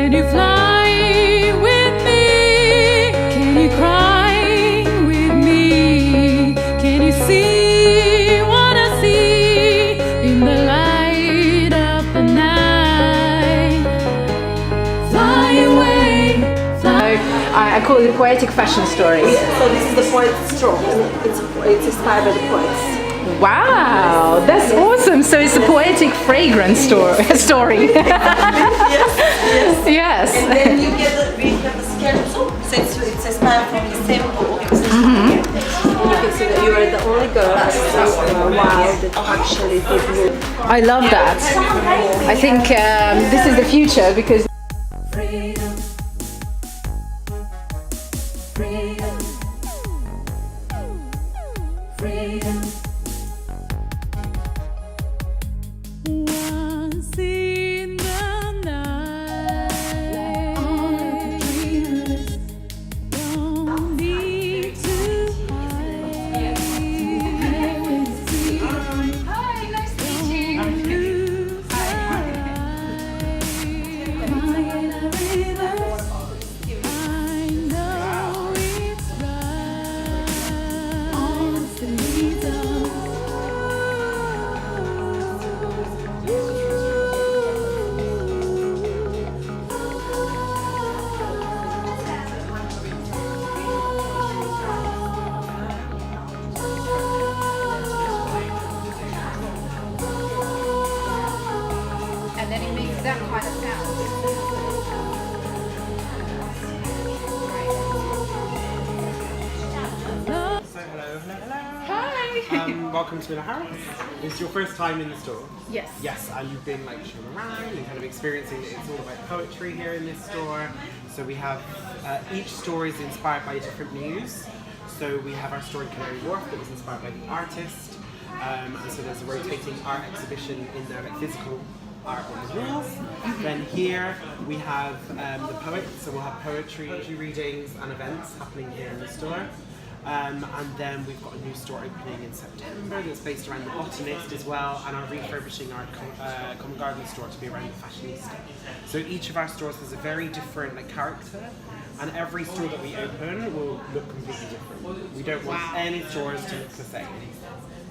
Can you fly with me? Can you cry with me? Can you see what I see in the light of the night? Fly away, fly. I call it poetic fashion stories. So this is the poet's straw. It's inspired by the poets. Wow, that's awesome. So it's a poetic fragrance story. Yes. And then we have the skeleton. So it's inspired from the same book. You can see that you are the only girl that actually did move. I love that. I think this is the future because Freedom, freedom, freedom. Once in the night, don't need to hide. Hi, nice to meet you. Lose And then it makes that kind of sound. So hello. Hi. Welcome to the house. This is your first time in the store. Yes. Yes, and you've been like shown around and kind of experiencing that it's all about poetry here in this store. So we have each store is inspired by a different muse. So we have our store in Canary Wharf that was inspired by the artist. And so there's a rotating art exhibition in there, like physical art on the walls. Then here we have the poets, so we'll have poetry readings and events happening here in the store. And then we've got a new store opening in September that's based around the Botanist as well, and are refurbishing our Common Garden store to be around the Fashionista. So each of our stores has a very different character, and every store that we open will look completely different. We don't want any stores to look the same,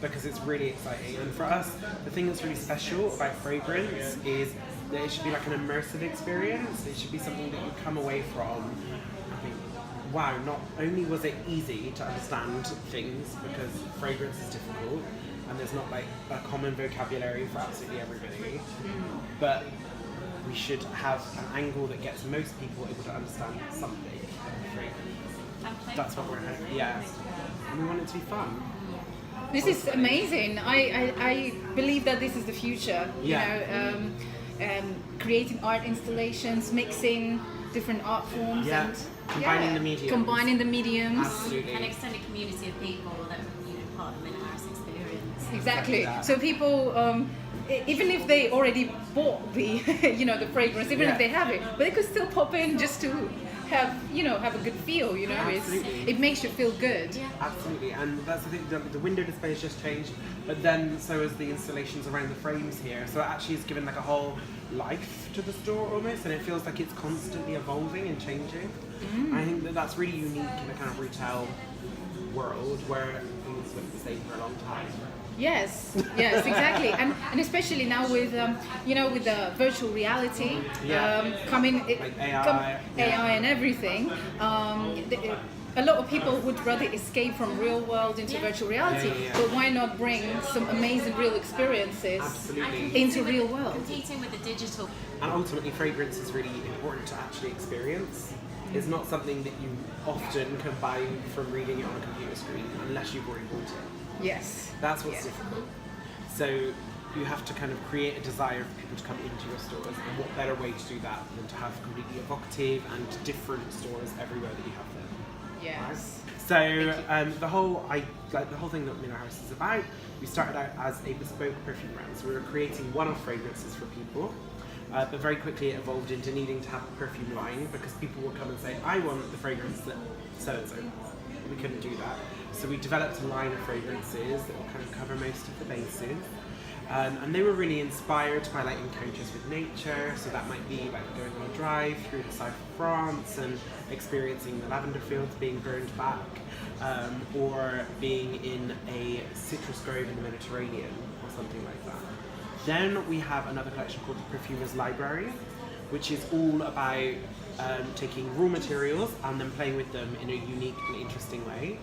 because it's really exciting. And for us, the thing that's really special about fragrance is that it should be like an immersive experience. It should be something that you come away from and think, wow, not only was it easy to understand things, because fragrance is difficult and there's not like a common vocabulary for absolutely everybody, but we should have an angle that gets most people able to understand something of fragrance. That's what we're hoping. Yeah. And we want it to be fun. This is amazing. I believe that this is the future. Yeah. Creating art installations, mixing different art forms, Yeah. and Combining the mediums. Combining the mediums. Absolutely. An extended community of people that part of the arts experience. Exactly. Exactly. So people, even if they already bought the, the fragrance, even if they have it, but they could still pop in just to have a good feel. It makes you feel good. Yeah. Absolutely, and that's the thing. The window display has just changed, but then so has the installations around the frames here. So it actually has given like a whole life to the store almost, and it feels like it's constantly evolving and changing. I think that that's really unique in a kind of retail world where things look the same for a long time. Yes, exactly, and especially now with with the virtual reality coming, Like AI, AI and everything. A lot of people would rather escape from real world into virtual reality, but why not bring some amazing real experiences Absolutely. into real world? Competing with the digital. And ultimately, fragrance is really important to actually experience. It's not something that you often can buy from reading it on a computer screen unless you've already bought it. Yes. That's what's difficult. So you have to kind of create a desire for people to come into your stores, and what better way to do that than to have completely evocative and different stores everywhere that you have them. Yes. So the whole thing that Miller House is about, we started out as a bespoke perfume brand. So we were creating one-off fragrances for people, but very quickly it evolved into needing to have a perfume line, because people would come and say, I want the fragrance that so-and-so. We couldn't do that. So we developed a line of fragrances that will kind of cover most of the bases. And they were really inspired by like encounters with nature. So that might be like going on a drive through the south of France and experiencing the lavender fields being burned back, or being in a citrus grove in the Mediterranean or something like that. Then we have another collection called the Perfumer's Library, which is all about taking raw materials and then playing with them in a unique and interesting way.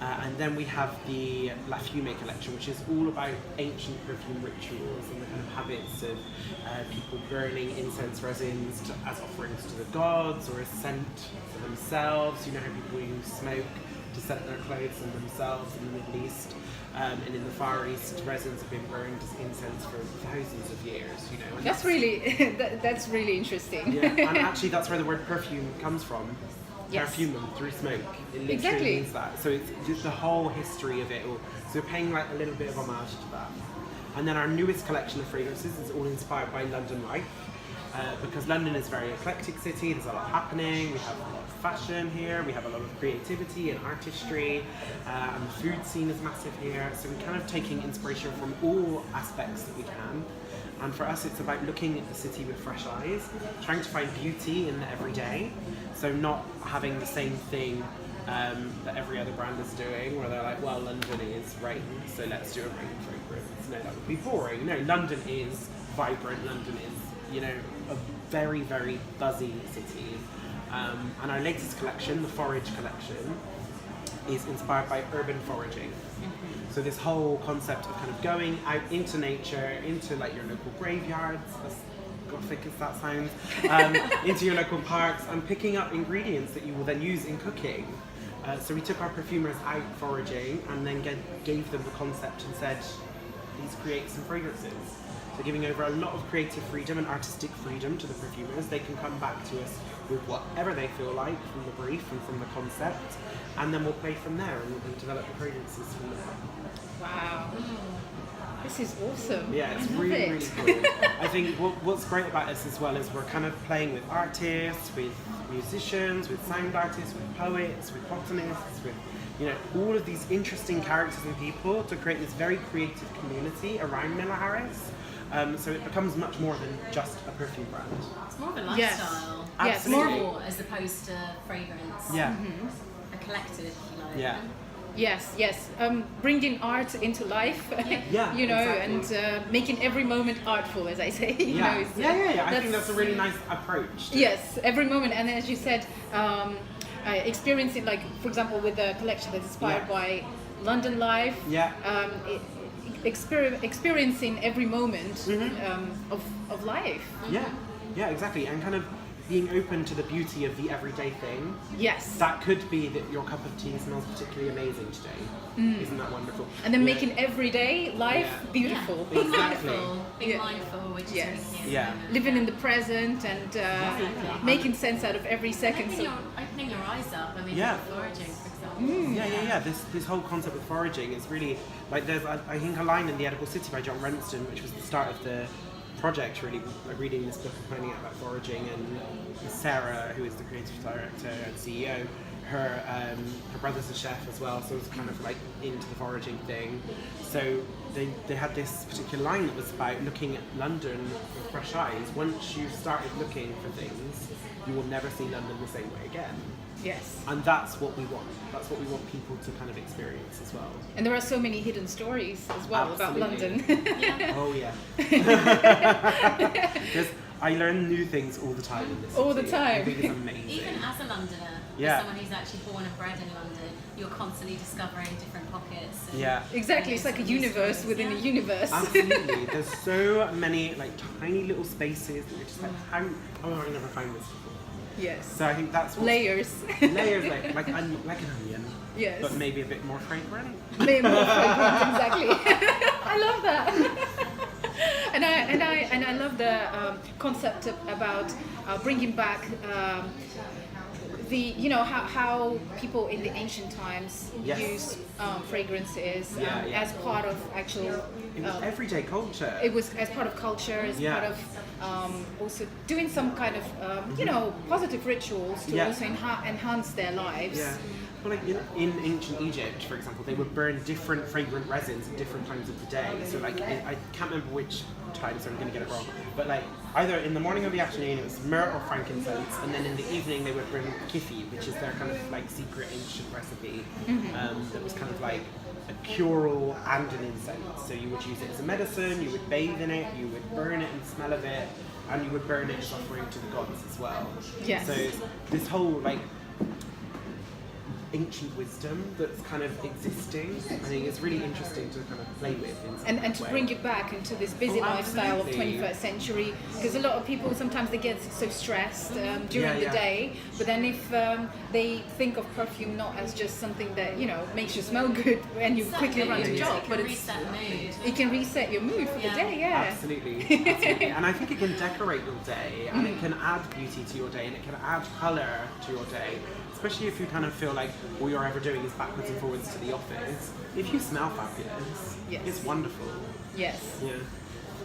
And then we have the La Fume collection, which is all about ancient perfume rituals and the kind of habits of people burning incense resins as offerings to the gods, or a scent for themselves. You know how people use smoke to scent their clothes and themselves in the Middle East. And in the Far East, resins have been burned as incense for thousands of years. You know, and That's really that's really interesting. yeah, and actually that's where the word perfume comes from. Yes. Perfumum, through smoke. It literally Exactly. means that. So it's just the whole history of it all. So we're paying like a little bit of homage to that. And then our newest collection of fragrances is all inspired by London life. Because London is a very eclectic city, there's a lot happening, we have a lot of fashion here, we have a lot of creativity and artistry, and the food scene is massive here. So we're kind of taking inspiration from all aspects that we can. And for us, it's about looking at the city with fresh eyes, trying to find beauty in the everyday. So not having the same thing that every other brand is doing, where they're like, well, London is rain, so let's do a rain fragrance. No, that would be boring. No, London is vibrant. London is, you know, a very, very buzzy city. And our latest collection, the Forage collection, is inspired by urban foraging. So this whole concept of kind of going out into nature, into like your local graveyards, as gothic as that sounds, into your local parks, and picking up ingredients that you will then use in cooking. So we took our perfumers out foraging and then gave them the concept and said, please create some fragrances. So giving over a lot of creative freedom and artistic freedom to the perfumers. They can come back to us with whatever they feel like from the brief and from the concept, and then we'll play from there and develop the fragrances from there. Wow. This is awesome. Yeah, it's I love really, it. really cool. I think what's great about us as well is we're kind of playing with artists, with musicians, with sound artists, with poets, with botanists, with, you know, all of these interesting characters and people to create this very creative community around Miller Harris. So it becomes much more than just a perfume brand. It's more of a Yes. lifestyle. Yes, Absolutely. More as opposed to fragrance. Yeah, A collective, if you like. yeah. Yes, yes. Bringing art into life, Yeah, you know, exactly. and making every moment artful, as I say. You know, Yeah, it's, yeah. I think that's a really nice approach. to it. Yes, every moment, and as you said, experiencing, like for example, with the collection that's inspired Yeah. by London life. Yeah. Experiencing every moment Mm-hmm. of life. Yeah, exactly. And kind of being open to the beauty of the everyday thing. Yes. That could be that your cup of tea smells particularly amazing today. Isn't that wonderful? And then You know, making everyday life Yeah. beautiful. Be Exactly. mindful. Be Yeah. mindful, which is Yes. really key. Yeah. Living in the present and making sense out of every second. Opening your eyes up. I mean, Yeah. foraging, for example. Yeah. This whole concept of foraging is really like there's I think a line in The Edible City by John Renston, which was the start of the project. Really, like reading this book and finding out about foraging, and Sarah, who is the creative director and CEO, her brother's a chef as well, so it was kind of like into the foraging thing. So they had this particular line that was about looking at London with fresh eyes. Once you've started looking for things, you will never see London the same way again. Yes. And that's what we want. That's what we want people to kind of experience as well. And there are so many hidden stories as well about Absolutely. London. Oh yeah. Because I learn new things all the time in this All the city. I time. think it's amazing. Even as a Londoner, Yeah. as someone who's actually born and bred in London, you're constantly discovering different pockets. And Yeah. Exactly, it's like a universe within a universe. Absolutely. There's so many like tiny little spaces that you're just like, how I never found this before. Yes. So I think that's what Layers. layers like an onion. Yes. But maybe a bit more fragrant. Maybe more fragrant, exactly. I love that. and I love the concept about bringing back the, you know, how people in the ancient times Yes. used fragrances Yeah. as part of actual. It was everyday culture. It was as part of culture, as Yeah. part of also doing some kind of positive rituals to Yeah. also enhance their lives. Yeah. Well, like in ancient Egypt, for example, they would burn different fragrant resins at different times of the day. So like, I can't remember which time, so I'm going to get it wrong. But like, either in the morning or the afternoon, it was myrrh or frankincense, and then in the evening they would burn kifi, which is their kind of like secret ancient recipe that was kind of like a cure-all and an incense. So you would use it as a medicine, you would bathe in it, you would burn it and smell of it, and you would burn it as offering to the gods as well. Yes. So this whole like ancient wisdom that's kind of existing, I think it's really interesting to kind of play with in some And to way. bring it back into this busy Oh, lifestyle of absolutely. 21st century, because a lot of people sometimes they get so stressed during the Yeah. day, but then if they think of perfume not as just something that makes you smell good and you quickly run to yeah. job, It but can it's reset mood. it can reset your mood for the Yeah. day. Yeah. Absolutely, absolutely. And I think it can decorate your day, and it can add beauty to your day, and it can add colour to your day. Especially if you kind of feel like all you're ever doing is backwards and forwards to the office. If you smell fabulous, Yes. it's wonderful. Yes. Yeah.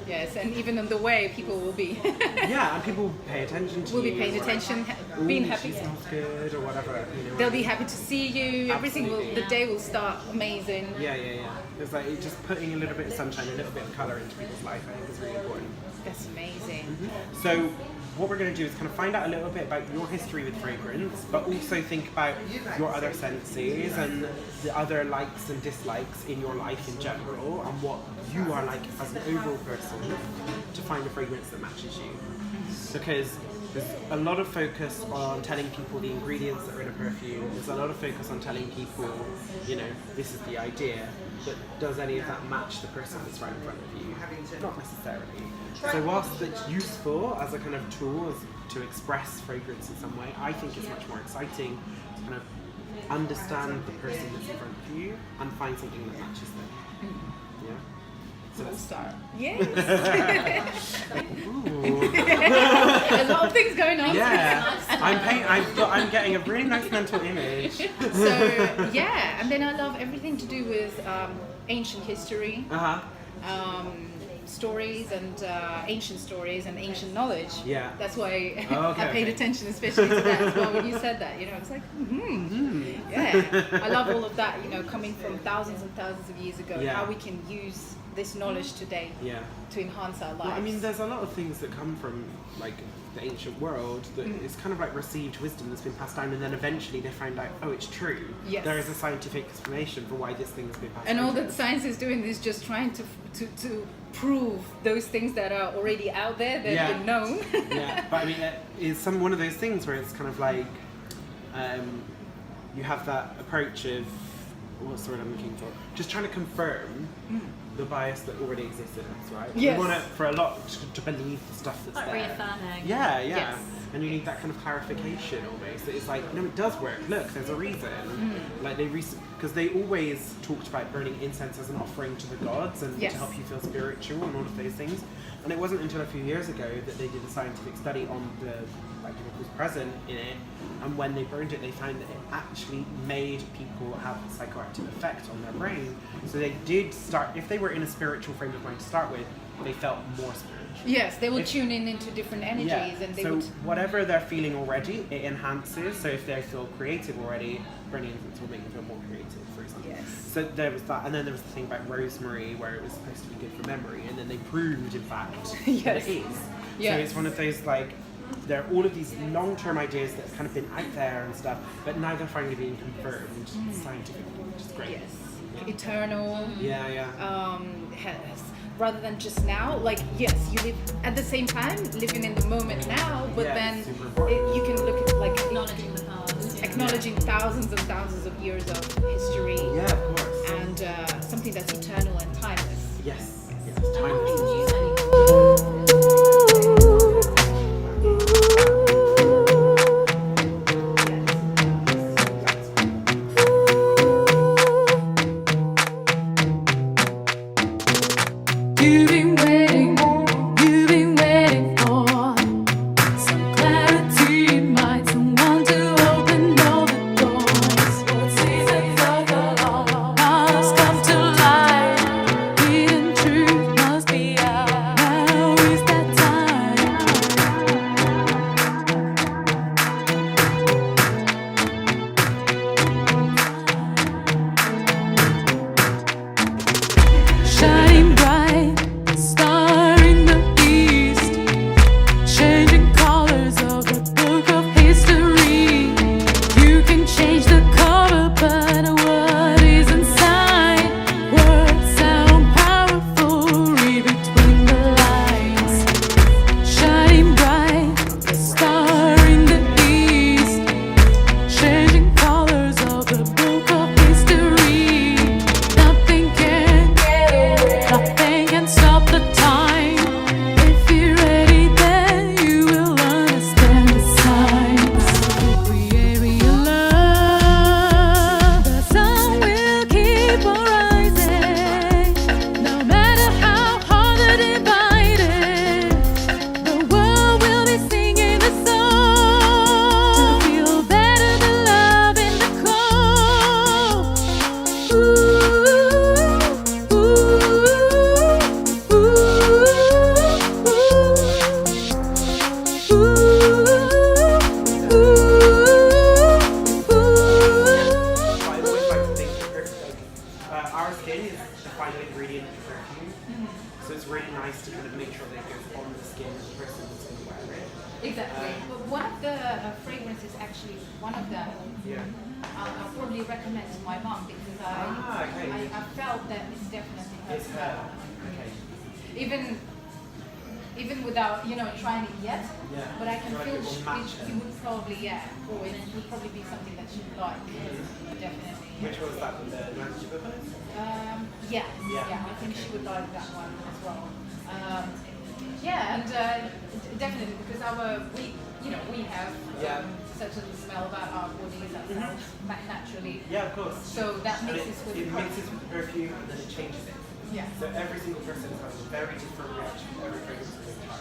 Yes. And even on the way, people will be Yeah, and people pay attention to will you. be paying or like, attention, "Ooh, being she happy. smells good, or whatever. They'll be happy to see you. Everything will. Absolutely. The day will start amazing. Yeah. It's like it's just putting a little bit of sunshine, a little bit of colour into people's life. I think is really important. That's amazing. So what we're going to do is kind of find out a little bit about your history with fragrance, but also think about your other senses and the other likes and dislikes in your life in general, and what you are like as an overall person to find a fragrance that matches you. Because there's a lot of focus on telling people the ingredients that are in a perfume. There's a lot of focus on telling people, this is the idea, but does any of that match the person that's right in front of you? Not necessarily. So whilst it's useful as a kind of tool to express fragrance in some way, I think it's much more exciting to kind of understand the person that's in front of you and find something that matches them. Yeah. So We'll let's start. Yes. Ooh. A lot of things going on. Yeah, I'm getting a really nice mental image. So yeah, and then I love everything to do with ancient history, stories and ancient stories and ancient knowledge. Yeah. That's why Oh, okay, I paid okay. attention especially to that as well when you said that. It's like, yeah. I love all of that. Coming from thousands and thousands of years ago, Yeah. how we can use this knowledge today Yeah. to enhance our lives. Well, I mean, there's a lot of things that come from like the ancient world that is kind of like received wisdom that's been passed down, and then eventually they find out, oh, it's true. Yes. There is a scientific explanation for why this thing has been passed And down. all that science is doing is just trying to prove those things that are already out there that Yeah. have been known. Yeah, but I mean, it's one of those things where it's kind of like you have that approach of what's the word I'm looking for? Just trying to confirm the bias that already exists in us, right? Yes. We want it for a lot to believe the stuff that's Like there. reaffirming. Yeah. Yes. And you need that kind of clarification almost. That it's like, no, it does work. Look, there's a reason. Like because they always talked about burning incense as an offering to the gods and Yes. to help you feel spiritual and all of those things. And it wasn't until a few years ago that they did a scientific study on the chemicals present in it, and when they burned it, they found that it actually made people have a psychoactive effect on their brain. So they did start, if they were in a spiritual frame of mind to start with, they felt more spiritual. Yes, they will If- tune in into different energies, and they so would. whatever they're feeling already, it enhances. So if they feel creative already, burning incense will make them feel more creative, for example. Yes. So there was that, and then there was the thing about rosemary, where it was supposed to be good for memory, and then they proved, in fact, that Yes. it is. Yes. So it's one of those like, there are all of these long-term ideas that have kind of been out there and stuff, but now they're finally being confirmed scientifically, which is great. Yes. Eternal. Yeah. Has, rather than just now, like yes, you live at the same time, living in the moment now, but Yeah, then super important. you can look at like Acknowledging the past. Yeah. acknowledging thousands and thousands of years of history, Yeah, of course. and something that's eternal and timeless. Yes. Nothing Timeless. new anymore. You've been waiting for some clarity. Might someone to open all the doors. What seasons of the law must come to light. Hidden truth must be Exactly. But one of the fragrances, actually, one of them, Yeah. I'll probably recommend to my mom because okay. I felt that it's definitely her. It's her. Okay. Even without trying it yet, Yeah. but I can So like feel it will match it it. would probably or it would probably be something that she would like. Definitely. Which was that with the Nick Gilbert? Yeah, I think she would like that one as well. Definitely because we have Yeah. such a smell about our bodies ourselves naturally. Yeah, of course. So that And mixes with it mixes with the perfume and then it changes it. Yeah. So every single person has a very different reaction to every fragrance they try.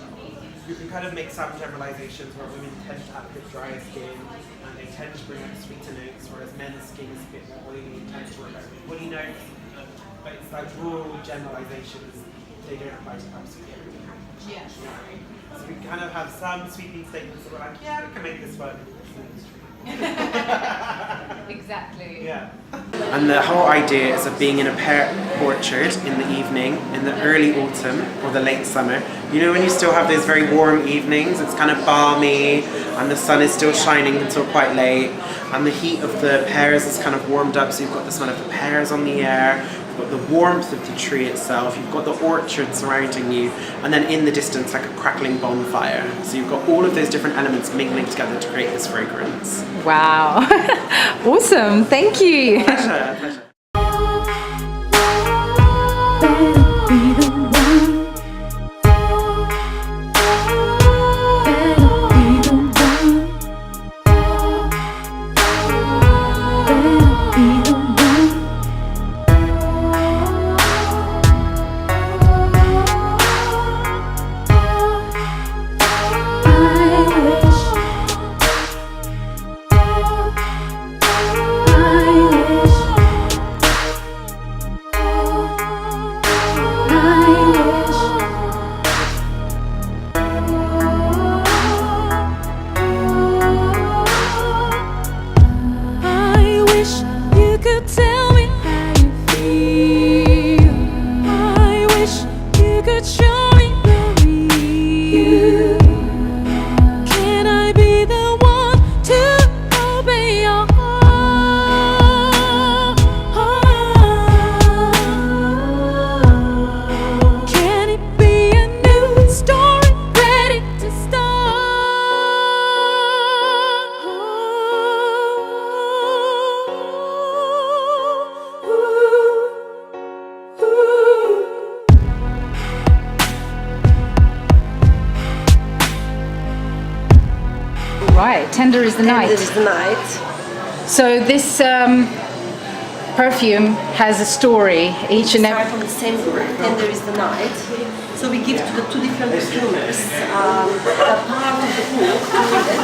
You can kind of make some generalizations where women tend to have a bit drier skin and they tend to bring out sweeter notes, whereas men's skin is a bit more oily and tends to bring out woody notes. But it's like rural generalizations, they don't apply to absolutely everything. Yeah. So we kind of have some sweeping statements that we're like, yeah, we can make this work in this industry. Exactly. Yeah. And the whole idea is of being in a pear orchard in the evening, in the early autumn or the late summer. You know when you still have those very warm evenings, it's kind of balmy and the sun is still shining until quite late and the heat of the pears is kind of warmed up, so you've got the smell of the pears on the air, you've got the warmth of the tree itself, you've got the orchard surrounding you, and then in the distance like a crackling bonfire. So you've got all of those different elements mingling together to create this fragrance. Wow. Awesome. Thank you. Pleasure, pleasure. Right, Tender is the Night. Tender is the Night. So this perfume has a story, each and Start every... from the same group, Tender is the Night. So we give to the two different perfumers a part of the book needed,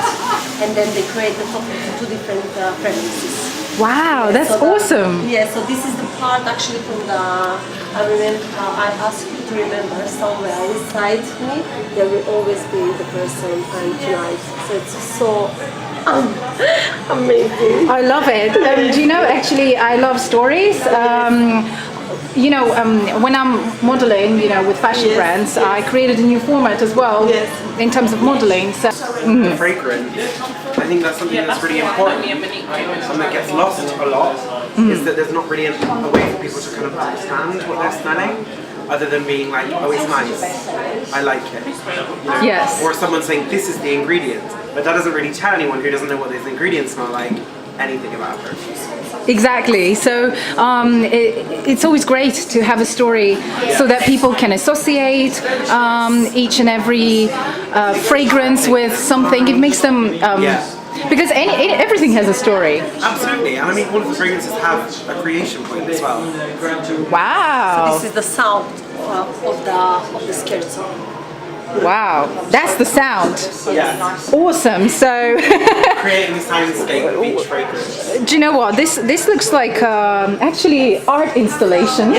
and then they create the top of the two different fragrances. Wow, that's awesome. Yeah, so this is the part actually from the, I remember, I asked you to remember somewhere inside me, there will always be the person and tonight. So it's so amazing. I love it. Do you know, actually, I love stories. When I'm modeling, with fashion brands, I created a new format as well in terms of modeling. So, The fragrance, I think that's something that's really important. Something that gets lost a lot is that there's not really a way for people to kind of understand what they're smelling, other than being like, oh, it's nice, I like it. Yes. Or someone saying, this is the ingredient, but that doesn't really tell anyone who doesn't know what those ingredients smell like anything about perfume. Exactly. So it's always great to have a story so that people can associate each and every fragrance with something. It makes them because everything has a story. Absolutely, and I mean all of the fragrances have a creation point as well. Wow. This is the sound of the scherzo. Wow, that's the sound. Yeah. Awesome. So Creating a soundscape of each fragrance. do you know what? This looks like actually art installation.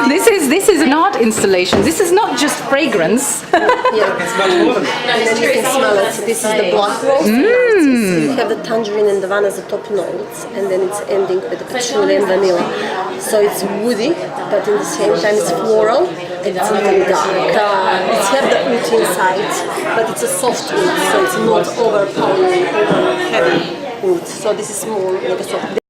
This is an art installation. This is not just fragrance. It's much more than that. And then you can smell it. This is the black rose. You have the tangerine and the vanilla as the top notes, and then it's ending with the patchouli and vanilla. So it's woody, but at the same time it's floral. and it's not very dark. It's have the wood inside, but it's a soft wood, so it's not overpowering, over heavy wood. So this is more like a soft.